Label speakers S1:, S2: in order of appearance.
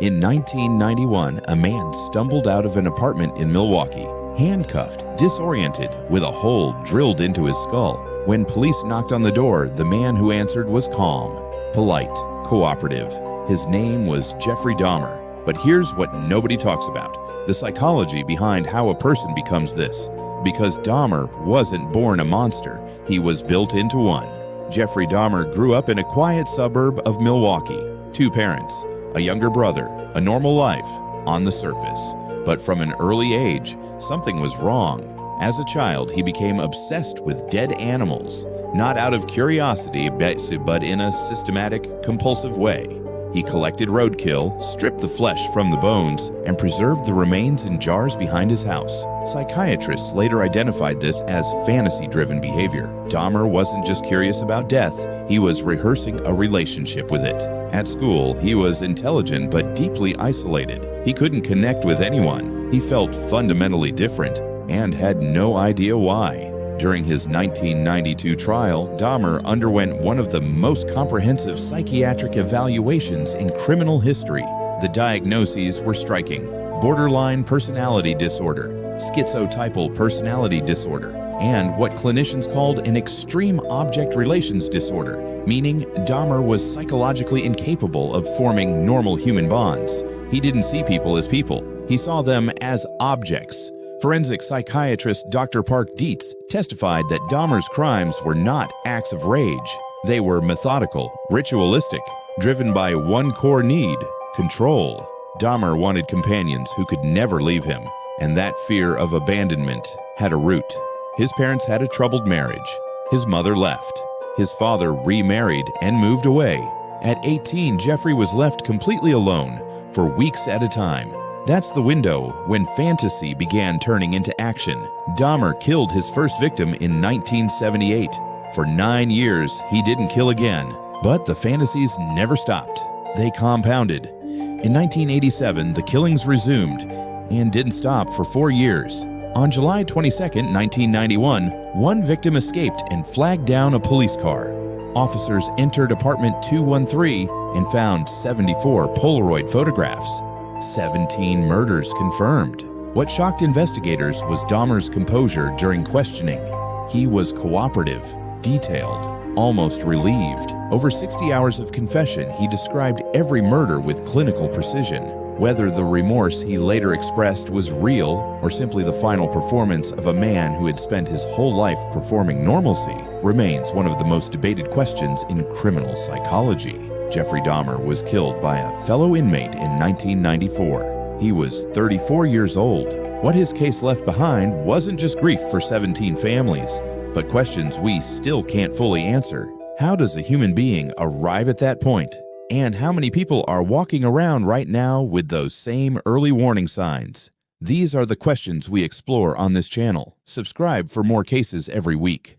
S1: In 1991, a man stumbled out of an apartment in Milwaukee, handcuffed, disoriented, with a hole drilled into his skull. When police knocked on the door, the man who answered was calm, polite, cooperative. His name was Jeffrey Dahmer. But here's what nobody talks about: the psychology behind how a person becomes this. Because Dahmer wasn't born a monster, he was built into one. Jeffrey Dahmer grew up in a quiet suburb of Milwaukee. 2 parents, a younger brother, a normal life on the surface. But from an early age, something was wrong. As a child, he became obsessed with dead animals, not out of curiosity, but in a systematic, compulsive way. He collected roadkill, stripped the flesh from the bones, and preserved the remains in jars behind his house. Psychiatrists later identified this as fantasy-driven behavior. Dahmer wasn't just curious about death, he was rehearsing a relationship with it. At school, he was intelligent but deeply isolated. He couldn't connect with anyone. He felt fundamentally different and had no idea why. During his 1992 trial, Dahmer underwent one of the most comprehensive psychiatric evaluations in criminal history. The diagnoses were striking: borderline personality disorder, schizotypal personality disorder, and what clinicians called an extreme object relations disorder, meaning Dahmer was psychologically incapable of forming normal human bonds. He didn't see people as people. He saw them as objects. Forensic psychiatrist Dr. Park Dietz testified that Dahmer's crimes were not acts of rage. They were methodical, ritualistic, driven by one core need: control. Dahmer wanted companions who could never leave him, and that fear of abandonment had a root. His parents had a troubled marriage. His mother left. His father remarried and moved away. At 18, Jeffrey was left completely alone for weeks at a time. That's the window when fantasy began turning into action. Dahmer killed his first victim in 1978. For 9 years, he didn't kill again. But the fantasies never stopped. They compounded. In 1987, the killings resumed and didn't stop for 4 years. On July 22, 1991, one victim escaped and flagged down a police car. Officers entered apartment 213 and found 74 Polaroid photographs. 17 murders confirmed. What shocked investigators was Dahmer's composure during questioning. He was cooperative, detailed, almost relieved. Over 60 hours of confession, he described every murder with clinical precision. Whether the remorse he later expressed was real or simply the final performance of a man who had spent his whole life performing normalcy remains one of the most debated questions in criminal psychology. Jeffrey Dahmer was killed by a fellow inmate in 1994. He was 34 years old. What his case left behind wasn't just grief for 17 families, but questions we still can't fully answer. How does a human being arrive at that point? And how many people are walking around right now with those same early warning signs? These are the questions we explore on this channel. Subscribe for more cases every week.